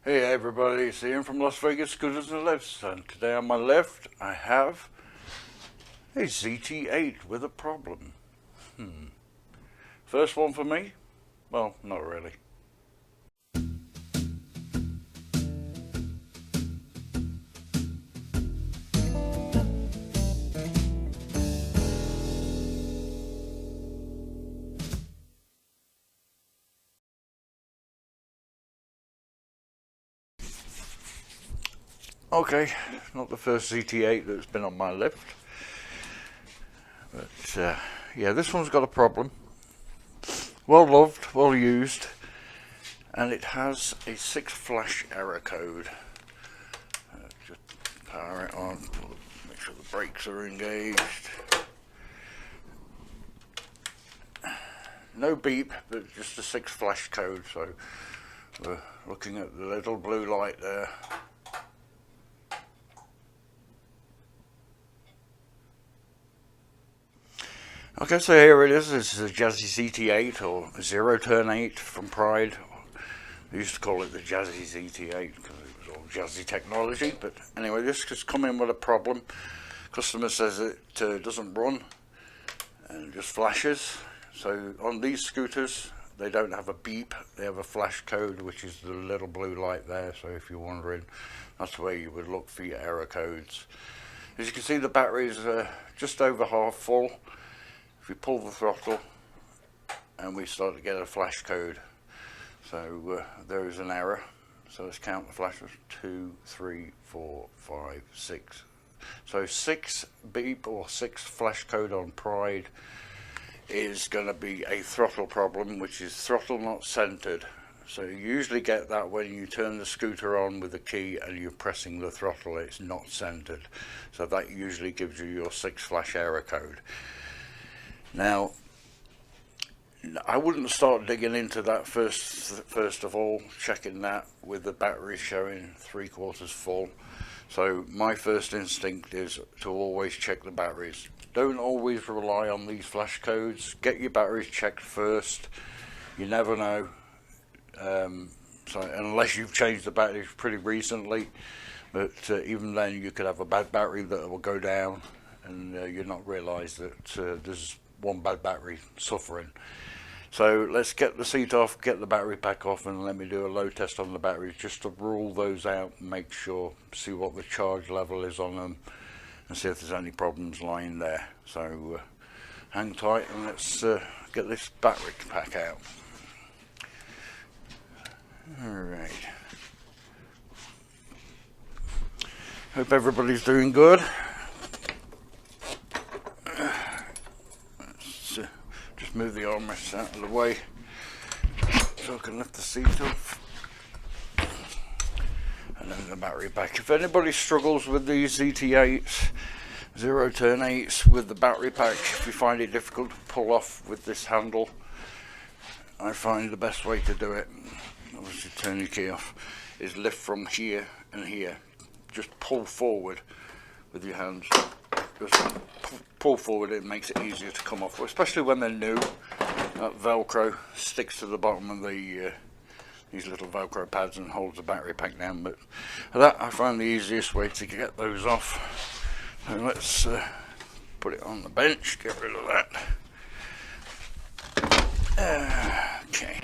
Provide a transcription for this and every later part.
Hey everybody, it's Ian from Las Vegas Scooters and Lifts, and today on my left I have a ZT8 with a problem. First one for me? Well, not really. Okay, not the first ZT8 that's been on my lift, but yeah, this one's got a problem. Well loved, well used, and it has a 6 flash error code. Just power it on, make sure the brakes are engaged. No beep, but just a 6 flash code, so we're looking at the little blue light there. Okay, so here it is. This is a Jazzy ZT8 or 0 turn 8 from Pride. They used to call it the Jazzy ZT8 because it was all Jazzy technology. But anyway, this has come in with a problem. Customer says it doesn't run and just flashes. So on these scooters, they don't have a beep. They have a flash code, which is the little blue light there. So if you're wondering, that's where you would look for your error codes. As you can see, the battery is just over half full. If you pull the throttle and we start to get a flash code, so there is an error. So let's count the flashes: 2, 3, 4, 5, 6. So 6 beep or 6 flash code on Pride is going to be a throttle problem, which is throttle not centered. So you usually get that when you turn the scooter on with the key and you're pressing the throttle, it's not centered. So that usually gives you your 6 flash error code. Now, I wouldn't start digging into that first of all, checking that with the battery showing 3/4 full. So my first instinct is to always check the batteries. Don't always rely on these flash codes. Get your batteries checked first. You never know. So unless you've changed the batteries pretty recently, but even then you could have a bad battery that will go down and you'll not realise that there's one bad battery suffering. So let's get the seat off, get the battery pack off, and let me do a load test on the batteries just to rule those out and make sure, see what the charge level is on them and see if there's any problems lying there. So hang tight and let's get this battery pack out. Alright, hope everybody's doing good. Just move the armrests out of the way so I can lift the seat off. And then the battery pack. If anybody struggles with these ZT8s, 0 turn 8s with the battery pack, if you find it difficult to pull off with this handle, I find the best way to do it, obviously turn your key off, is lift from here and here. Just pull forward with your hands. Just pull forward, it makes it easier to come off, especially when they're new. That Velcro sticks to the bottom of the these little Velcro pads and holds the battery pack down. But that I find the easiest way to get those off. So let's put it on the bench, get rid of that. Okay,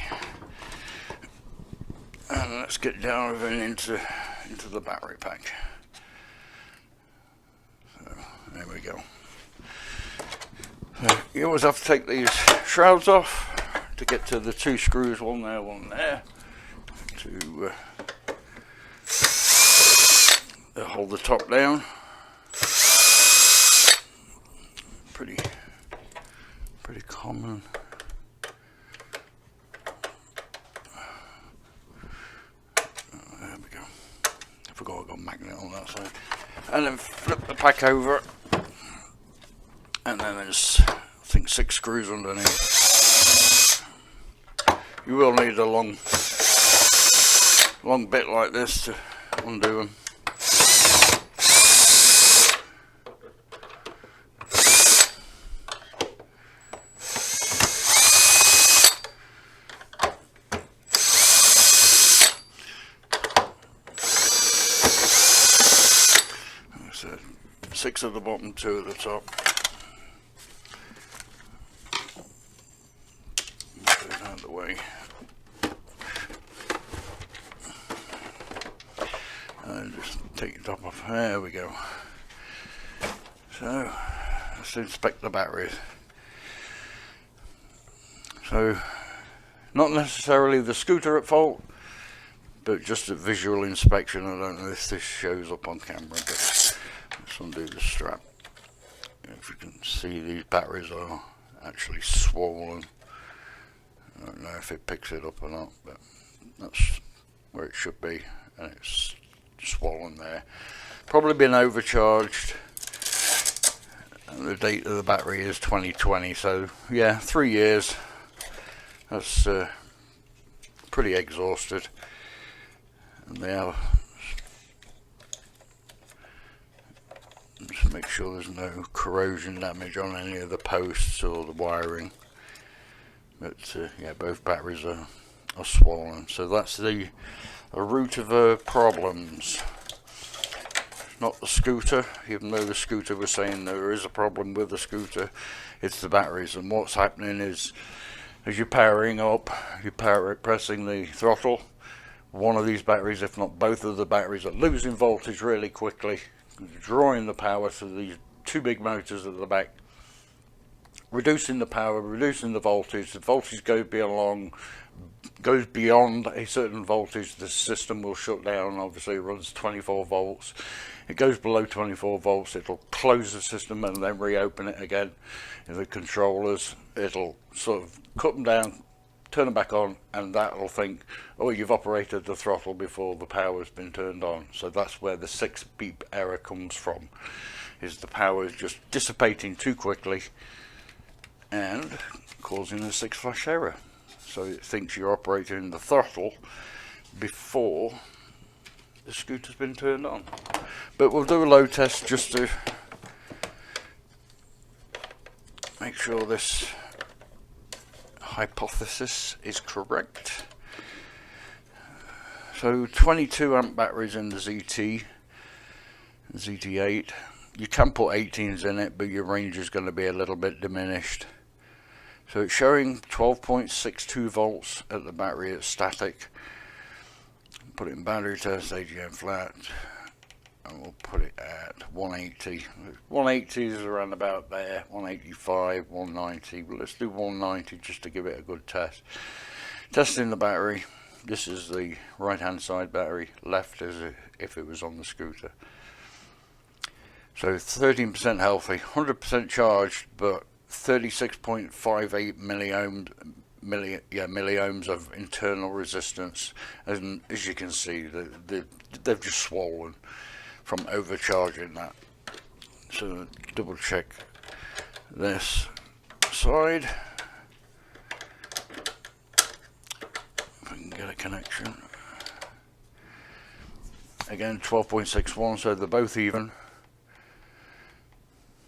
and let's get down into the battery pack. There we go. So you always have to take these shrouds off to get to the 2 screws, one there, to hold the top down. Pretty common. There we go. I forgot I got a magnet on that side. And then flip the pack over. And then there's, I think, 6 screws underneath. You will need a long bit like this to undo them. 6 at the bottom, 2 at the top. Move it out of the way. And just take the top off. There we go. So let's inspect the batteries. So not necessarily the scooter at fault, but just a visual inspection. I don't know if this shows up on camera, but let's undo the strap. If you can see, these batteries are actually swollen. I don't know if it picks it up or not, but that's where it should be, and it's swollen there. Probably been overcharged, and the date of the battery is 2020, so yeah, 3 years. That's pretty exhausted. And now just make sure there's no corrosion damage on any of the posts or the wiring. But yeah, both batteries are swollen. So that's the root of the problems. Not the scooter, even though the scooter was saying there is a problem with the scooter, it's the batteries. And what's happening is, as you're powering up, you're pressing the throttle, one of these batteries, if not both of the batteries, are losing voltage really quickly, drawing the power to these 2 big motors at the back, reducing the power, reducing the voltage goes beyond a certain voltage, the system will shut down. Obviously it runs 24 volts. It goes below 24 volts, it'll close the system and then reopen it again. In the controllers, it'll sort of cut them down, turn them back on, and that'll think, oh, you've operated the throttle before the power's been turned on. So that's where the 6 beep error comes from, is the power is just dissipating too quickly and causing a 6 flash error. So it thinks you're operating the throttle before the scooter's been turned on. But we'll do a load test just to make sure this hypothesis is correct. So 22 amp batteries in the ZT8. You can put 18s in it, but your range is going to be a little bit diminished. So it's showing 12.62 volts at the battery at static. Put it in battery test, AGM flat, and we'll put it at 180. 180 is around about there, 185, 190. But let's do 190 just to give it a good test. Testing the battery. This is the right hand side battery, left as if it was on the scooter. So 13% healthy, 100% charged, but 36.58 milliohms of internal resistance, and as you can see, they've just swollen from overcharging that. So double check this side, if I can get a connection. Again, 12.61, so they're both even.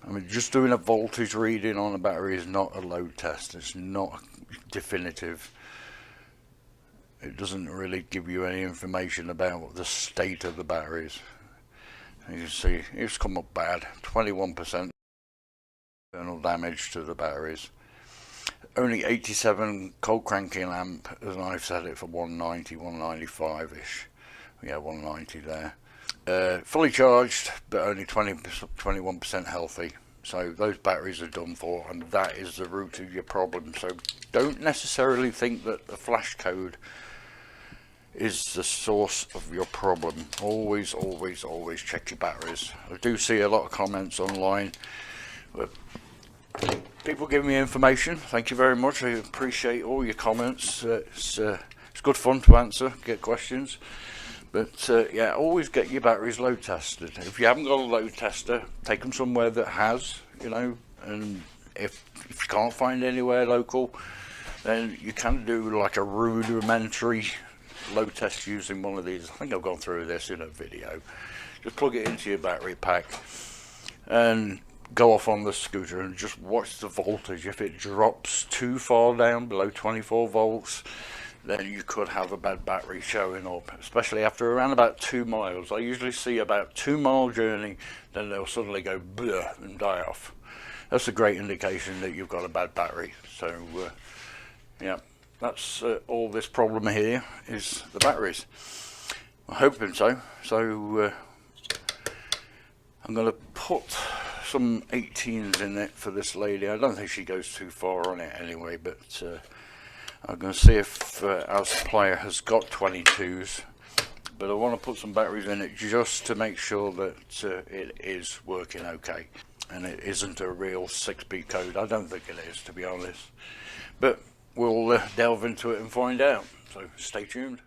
I mean, just doing a voltage reading on a battery is not a load test. It's not definitive. It doesn't really give you any information about the state of the batteries. You can see it's come up bad. 21% internal damage to the batteries. Only 87 cold cranking amp, as I've set it for 190, 195-ish. Yeah, 190 there. Fully charged, but only 21% healthy. So those batteries are done for, and that is the root of your problem. So don't necessarily think that the flash code is the source of your problem. Always, always, always check your batteries. I do see a lot of comments online, but people give me information. Thank you very much. I appreciate all your comments. It's good fun to answer, get questions. But yeah, always get your batteries load tested. If you haven't got a load tester, take them somewhere that has, you know, and if you can't find anywhere local, then you can do like a rudimentary load test using one of these. I think I've gone through this in a video. Just plug it into your battery pack and go off on the scooter and just watch the voltage. If it drops too far down below 24 volts, then you could have a bad battery showing up, especially after around about 2 miles. I usually see about 2 mile journey, then they'll suddenly go bleh and die off. That's a great indication that you've got a bad battery. So yeah, that's all this problem here is the batteries. I'm hoping so. So I'm going to put some 18s in it for this lady. I don't think she goes too far on it anyway, but I'm going to see if our supplier has got 22s, but I want to put some batteries in it just to make sure that it is working okay and it isn't a real 6-bit code. I don't think it is, to be honest, but we'll delve into it and find out, so stay tuned.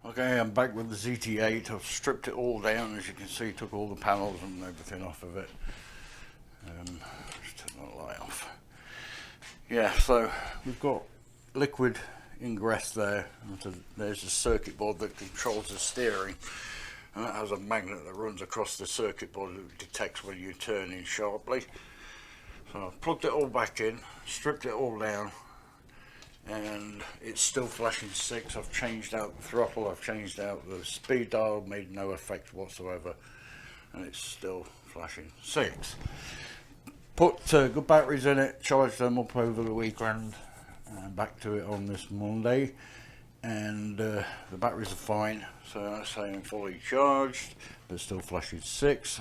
Okay, I'm back with the ZT8. I've stripped it all down, as you can see, took all the panels and everything off of it. Just turn the light off. Yeah, so we've got liquid ingress there. There's a circuit board that controls the steering, and that has a magnet that runs across the circuit board that detects when you turn in sharply. So I've plugged it all back in, stripped it all down, and it's still flashing 6. I've changed out the throttle, I've changed out the speed dial, made no effect whatsoever, and it's still flashing 6. Put good batteries in it, charged them up over the weekend, and back to it on this Monday, and the batteries are fine, so that's saying fully charged, but still flashing 6.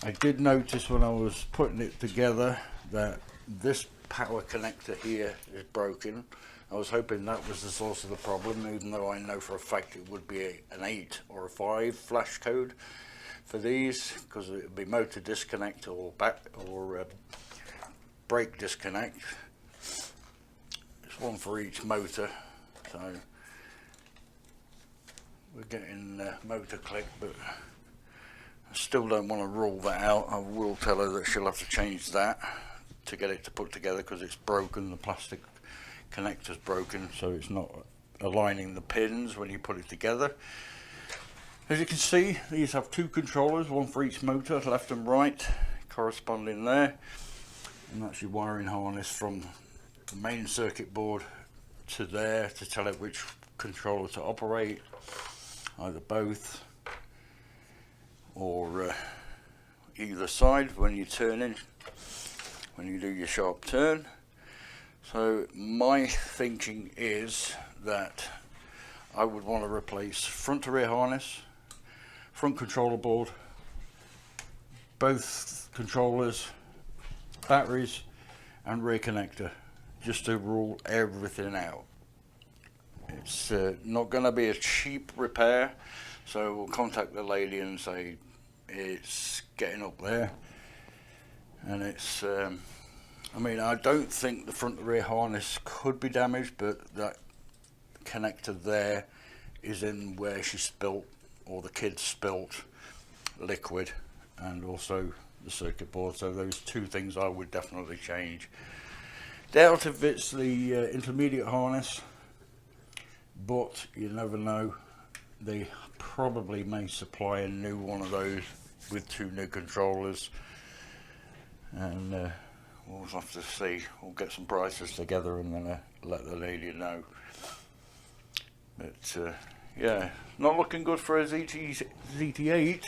I did notice when I was putting it together that this power connector here is broken. I was hoping that was the source of the problem, even though I know for a fact it would be an 8 or a 5 flash code for these, because it would be motor disconnect or brake disconnect. It's one for each motor, so we're getting motor click, but I still don't want to rule that out. I will tell her that she'll have to change that to get it to put together, because it's broken, the plastic connector's broken, so it's not aligning the pins when you put it together. As you can see, these have 2 controllers, one for each motor, left and right, corresponding there, and that's your wiring harness from the main circuit board to there to tell it which controller to operate, either both or either side when you turn in, when you do your sharp turn. So my thinking is that I would want to replace front to rear harness, front controller board, both controllers, batteries and rear connector, just to rule everything out. It's not going to be a cheap repair, so we'll contact the lady and say it's getting up there, and it's I mean, I don't think the front and rear harness could be damaged, but that connector there is in where she spilt, or the kids spilt, liquid, and also the circuit board. So those 2 things I would definitely change. Doubt if it's the intermediate harness, but you never know. They probably may supply a new one of those with 2 new controllers, and we'll have to see. We'll get some prices together and then let the lady know. But yeah, not looking good for a ZT8.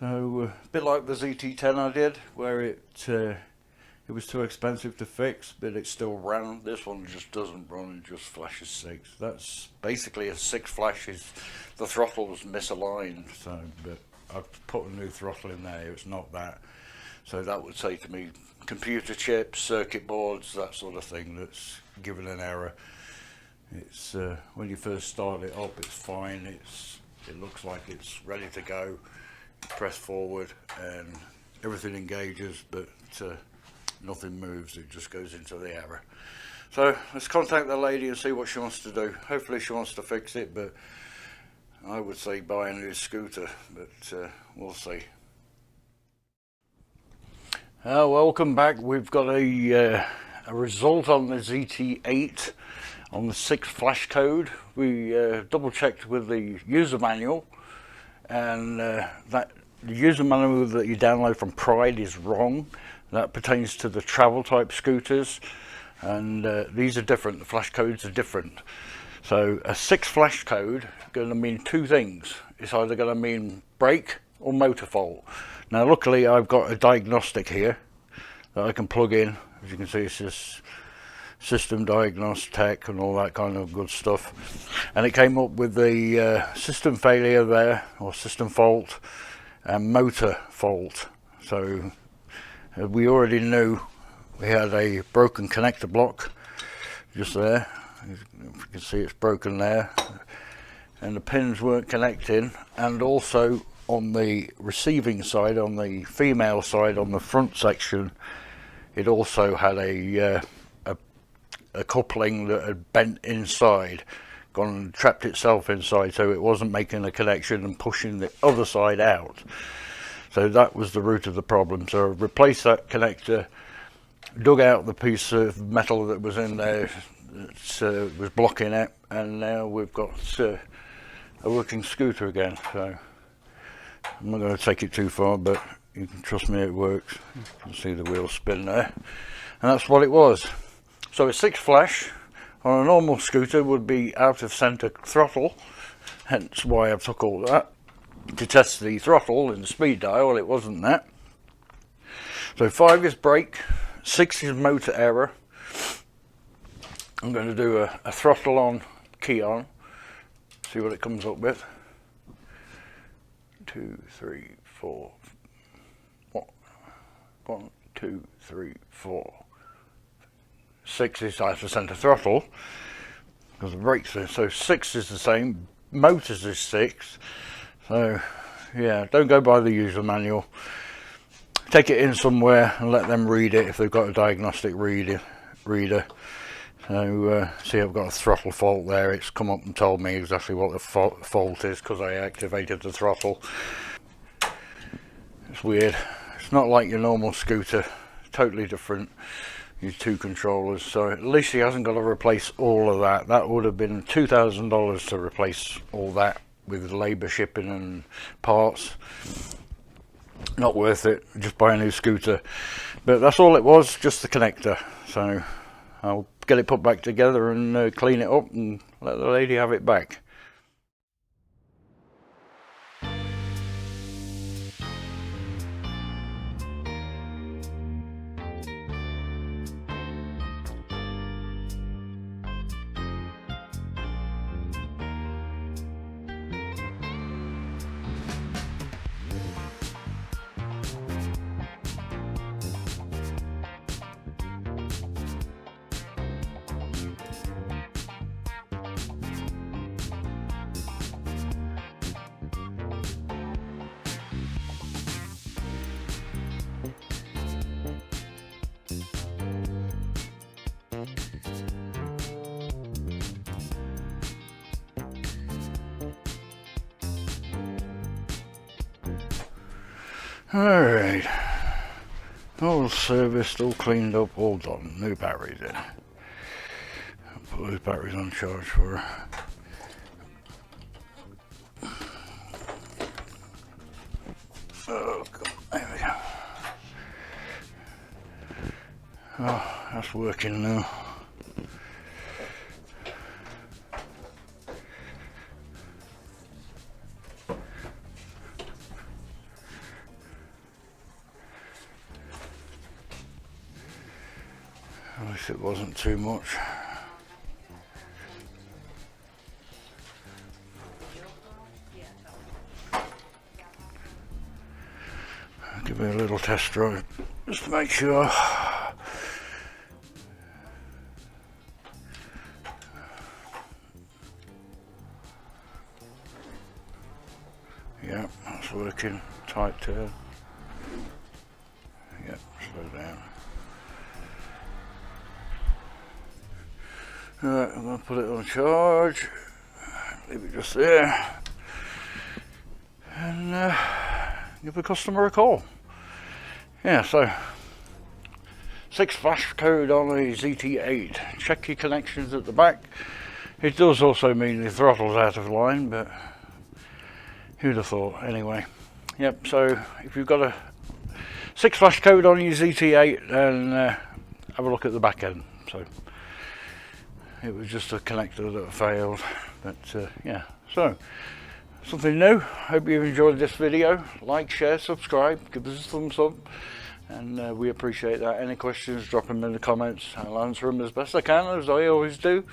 So a bit like the ZT10 I did, where it was too expensive to fix, but it still ran. This one just doesn't run and just flashes 6. That's basically a 6 flashes. The throttle was misaligned, so, but I've put a new throttle in there. It's not that. So that would say to me, computer chips, circuit boards, that sort of thing that's given an error. It's when you first start it up, it's fine. It looks like it's ready to go. You press forward and everything engages, but nothing moves. It just goes into the error. So let's contact the lady and see what she wants to do. Hopefully she wants to fix it, but I would say buy a new scooter, but we'll see. Welcome back. We've got a result on the ZT8 on the 6 flash code. We double checked with the user manual, and that the user manual that you download from Pride is wrong. That pertains to the travel type scooters. and these are different. The flash codes are different. So a 6 flash code going to mean two things. It's either going to mean brake or motor fault. Now luckily I've got a diagnostic here that I can plug in. As you can see, it's just system diagnostic and all that kind of good stuff, and it came up with the system failure there, or system fault, and motor fault. So we already knew we had a broken connector block just there. If you can see, it's broken there, and the pins weren't connecting, and also on the receiving side, on the female side, on the front section, it also had a coupling that had bent inside, gone and trapped itself inside, so it wasn't making a connection and pushing the other side out. So that was the root of the problem. So I replaced that connector, dug out the piece of metal that was in there that was blocking it, and now we've got a working scooter again. So I'm not going to take it too far, but you can trust me, it works. You can see the wheels spin there, and that's what it was. So a 6 flash on a normal scooter would be out of centre throttle, hence why I've took all that. To test the throttle and the speed dial, it wasn't that. So 5 is brake, 6 is motor error. I'm going to do a throttle on, key on, see what it comes up with. 2, 3, 4. 1, 2, 3, 4. 6 is out of centre throttle because the brakes are, so 6 is the same, motors is 6. So yeah, don't go by the user manual. Take it in somewhere and let them read it if they've got a diagnostic reader. So see, I've got a throttle fault there. It's come up and told me exactly what the fault is because I activated the throttle. It's weird. It's not like your normal scooter, totally different. Use 2 controllers, so at least he hasn't got to replace all of that. That would have been $2,000 to replace all that with labour, shipping and parts. Not worth it, just buy a new scooter. But that's all it was, just the connector. So I'll get it put back together and clean it up and let the lady have it back. Alright, all serviced, all cleaned up, all done. New batteries in. I'll put those batteries on charge for her. Oh, God. There we go. Oh, that's working now. At least it wasn't too much. I'll give it a little test drive just to make sure. Yep, that's working. Tight turn. Yep, slow down. Right, I'm going to put it on charge, leave it just there, and give the customer a call. Yeah, so 6 flash code on a ZT8. Check your connections at the back. It does also mean the throttle's out of line, but who'd have thought? Anyway, yep, so if you've got a 6 flash code on your ZT8, then have a look at the back end. so it was just a connector that failed. But yeah, so something new. Hope you've enjoyed this video. Like, share, subscribe, give us a thumbs up, and we appreciate that. Any questions, drop them in the comments. I'll answer them as best I can, as I always do.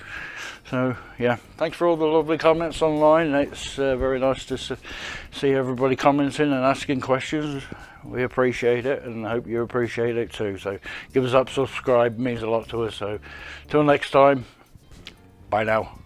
So yeah, thanks for all the lovely comments online. It's very nice to see everybody commenting and asking questions. We appreciate it, and I hope you appreciate it too. So give us up, subscribe, means a lot to us. So till next time, bye now.